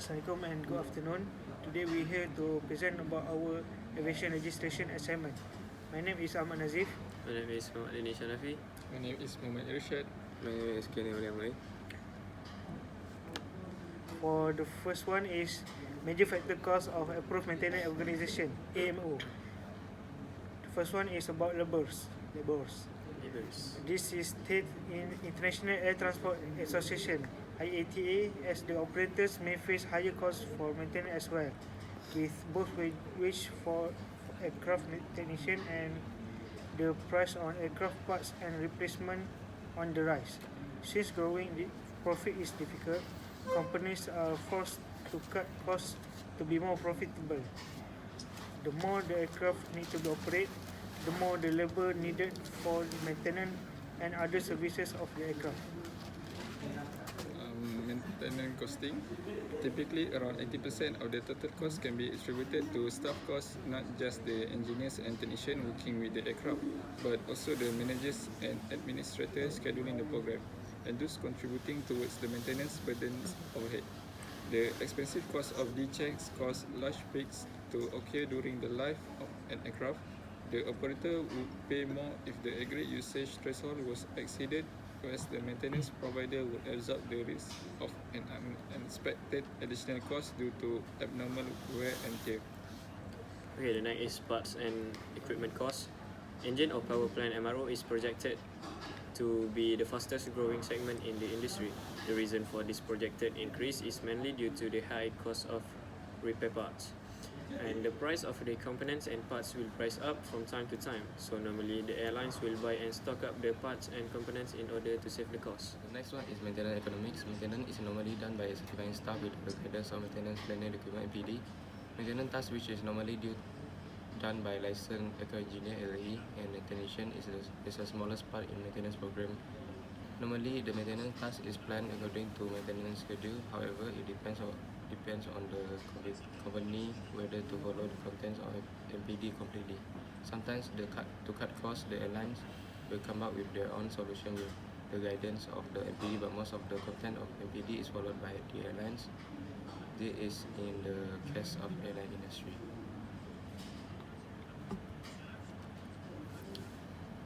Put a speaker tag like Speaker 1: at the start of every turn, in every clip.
Speaker 1: Assalamualaikum and good afternoon. Today we're here to present about our aviation registration assignment. My name is Ahmad Nazhif.
Speaker 2: My name is HANAFI.
Speaker 3: My name is IRSYAD.
Speaker 4: My name is Ahmad.
Speaker 1: For the first one is major factor cost of approved maintenance organization, AMO. The first one is about labors. This is stated in International Air Transport Association IATA, as the operators may face higher costs for maintenance as well, with both wage for aircraft technician and the price on aircraft parts and replacement on the rise. Since growing profit is difficult, companies are forced to cut costs to be more profitable. The more the aircraft need to be operated, the more the labor needed for the maintenance and other services of the aircraft.
Speaker 3: Maintenance costing. Typically, around 80% of the total cost can be attributed to staff costs, not just the engineers and technicians working with the aircraft, but also the managers and administrators scheduling the program, and those contributing towards the maintenance burdens overhead. The expensive cost of D-checks cause large peaks to occur during the life of an aircraft. The operator would pay more if the agreed usage threshold was exceeded, whereas the maintenance provider would absorb the risk of an unexpected additional cost due to abnormal wear and tear.
Speaker 2: Okay, the next is parts and equipment costs. Engine or power plant MRO is projected to be the fastest growing segment in the industry. The reason for this projected increase is mainly due to the high cost of repair parts. And the price of the components and parts will price up from time to time. So normally the airlines will buy and stock up the parts and components in order to save the cost.
Speaker 4: The next one is maintenance economics. Maintenance is normally done by a certifying staff with the guidance of maintenance planner document MPD. Maintenance task, which is normally done by licensed aircraft engineer LAE, and the technician is the smallest part in maintenance program. Normally the maintenance task is planned according to maintenance schedule. However, it depends on the company whether to follow the contents of MPD completely. Sometimes to cut costs, the airlines will come up with their own solution with the guidance of the MPD, but most of the content of MPD is followed by the airlines. This is in the case of airline industry.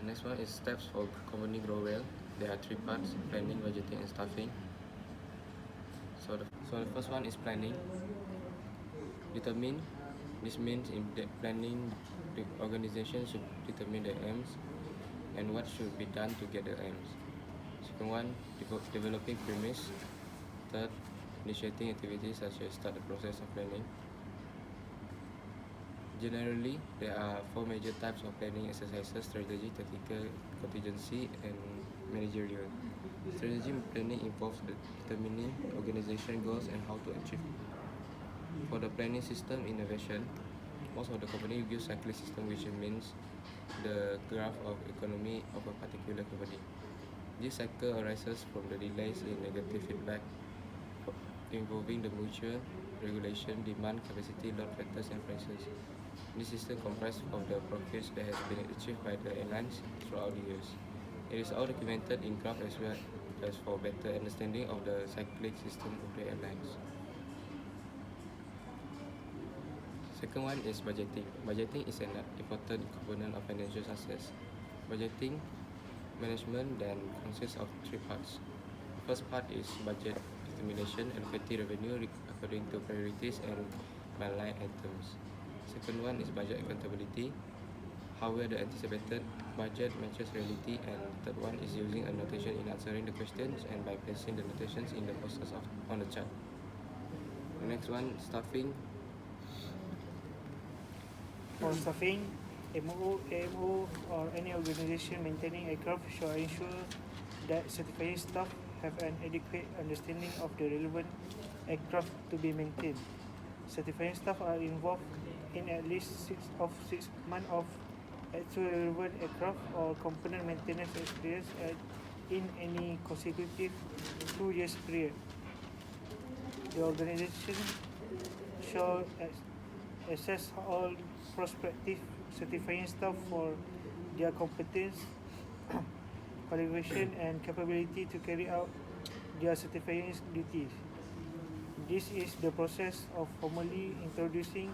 Speaker 4: The next one is steps for company grow well. There are three parts: planning, budgeting, and staffing. So the first one is planning. Determine. This means in planning, the organization should determine the aims and what should be done to get the aims. Second one, developing premise. Third, initiating activities such as start the process of planning. Generally, there are four major types of planning exercises: strategy, tactical, contingency, and managerial. Strategy planning involves determining organization goals and how to achieve it. For the planning system in aviation, most of the company use cyclic system, which means the graph of economy of a particular company. This cycle arises from the delays in negative feedback involving the mutual regulation, demand, capacity, load factors, and prices. This system comprises of the profits that has been achieved by the airlines throughout the years. It is all documented in graph as well as for better understanding of the cyclic system of the airlines. Second one is budgeting. Budgeting is an important component of financial success. Budgeting management then consists of three parts. First part is budget determination, allocating revenue according to priorities and by line items. Second one is budget accountability, how well the anticipated budget matches reality, and third one is using a notation in answering the questions and by placing the notations in the boxes on the chart. The next one, staffing.
Speaker 1: For staffing, AMO or any organization maintaining aircraft should ensure that certifying staff have an adequate understanding of the relevant aircraft to be maintained. Certifying staff are involved in at least 6 months of actual relevant aircraft or component maintenance experience in any consecutive 2 years period. The organization shall assess all prospective certifying staff for their competence, qualification, and capability to carry out their certifying duties. This is the process of formally introducing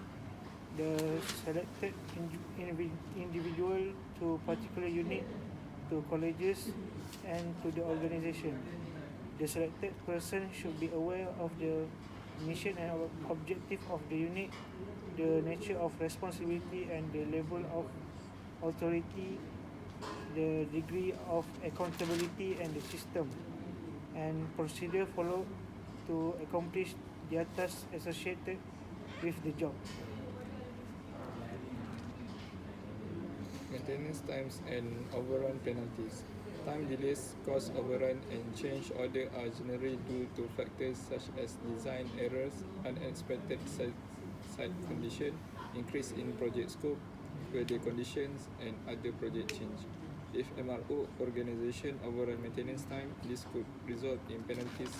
Speaker 1: the selected individual to particular unit, to colleges, and to the organization. The selected person should be aware of the mission and objective of the unit, the nature of responsibility and the level of authority, the degree of accountability and the system and procedure followed to accomplish their tasks associated with the job.
Speaker 3: Maintenance times and overrun penalties. Time delays, cost overrun, and change order are generally due to factors such as design errors, unexpected site condition, increase in project scope, weather conditions, and other project change. If MRO organization overrun maintenance time, this could result in penalties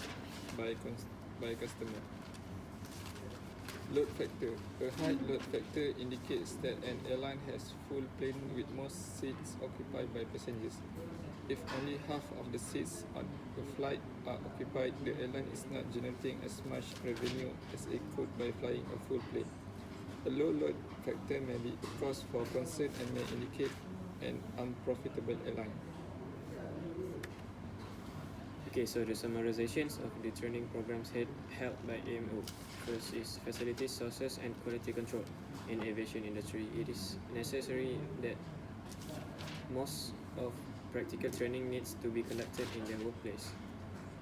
Speaker 3: by customer. Load factor. A high load factor indicates that an airline has full plane with most seats occupied by passengers. If only half of the seats on the flight are occupied, the airline is not generating as much revenue as it could by flying a full plane. A low load factor may be a cause for concern and may indicate an unprofitable airline.
Speaker 2: Okay, so the summarizations of the training programs held by AMO. First is facilities, sources, and quality control. In aviation industry, it is necessary that most of practical training needs to be conducted in the workplace.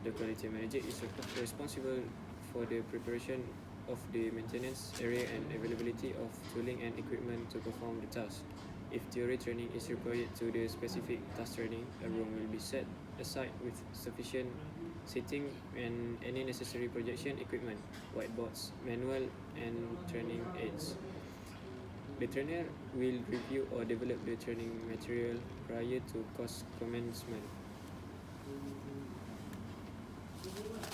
Speaker 2: The quality manager is responsible for the preparation of the maintenance area and availability of tooling and equipment to perform the task. If theory training is required to the specific task training, a room will be set aside with sufficient seating and any necessary projection equipment, whiteboards, manual, and training aids. The trainer will review or develop the training material prior to course commencement.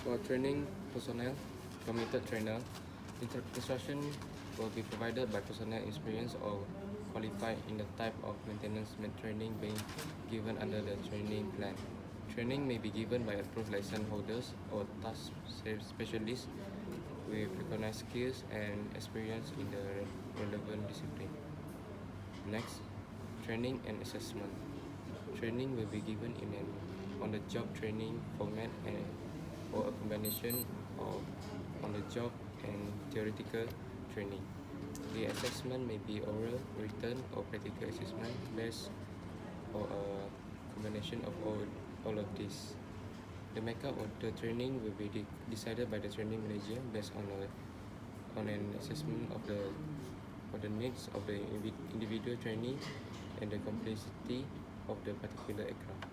Speaker 4: For training personnel, committed trainer, instruction will be provided by personnel experienced or qualified in the type of maintenance training being given under the training plan. Training may be given by approved license holders or task specialists with recognized skills and experience in the relevant discipline. Next, training and assessment. Training will be given in an on-the-job training format or a combination of on-the-job and theoretical training. The assessment may be oral, written, or practical assessment based or a combination of all of these. The makeup of the training will be decided by the training manager based on an assessment of the needs of the individual trainee and the complexity of the particular aircraft.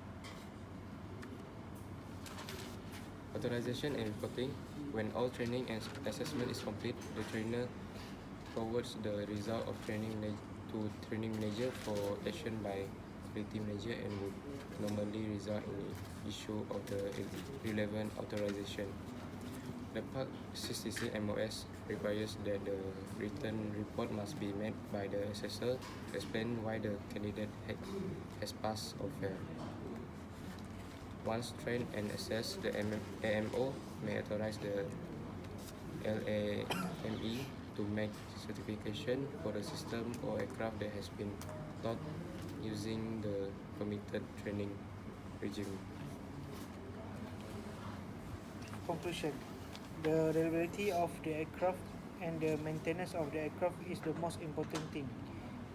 Speaker 4: Authorization and reporting. When all training and assessment is complete, the trainer forwards the result of training to training manager for action by quality manager and would normally result in the issue of the relevant authorization. The Part 66 MOS requires that the written report must be made by the assessor to explain why the candidate has passed or failed. Once trained and assessed, the AMO may authorize the LAME to make certification for the system or aircraft that has been taught using the committed training regime.
Speaker 1: Conclusion. The reliability of the aircraft and the maintenance of the aircraft is the most important thing.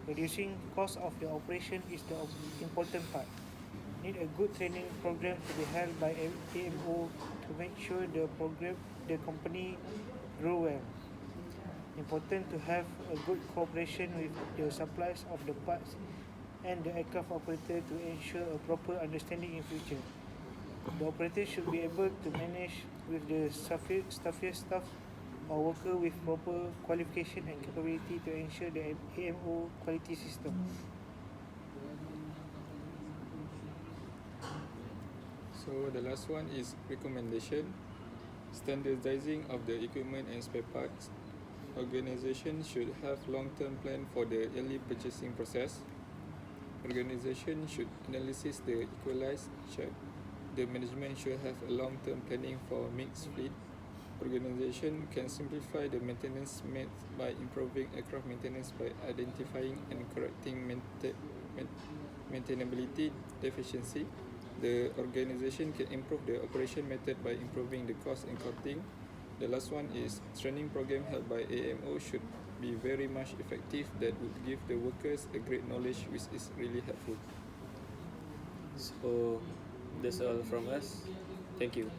Speaker 1: Reducing cost of the operation is the important part. Need a good training program to be held by AMO to make sure the company grow well. Important to have a good cooperation with the suppliers of the parts and the aircraft operator to ensure a proper understanding in future. The operator should be able to manage with the staffier staff or worker with proper qualification and capability to ensure the AMO quality system.
Speaker 3: So the last one is recommendation. Standardizing of the equipment and spare parts. Organization should have long-term plan for the early purchasing process. Organization should analyze the equalized check. The management should have a long-term planning for mixed fleet. organization can simplify the maintenance made by improving aircraft maintenance by identifying and correcting maintainability deficiency. The organization can improve the operation method by improving the cost and costing. The last one is training program held by AMO should be very much effective, that would give the workers a great knowledge, which is really helpful.
Speaker 2: So that's all from us. Thank you.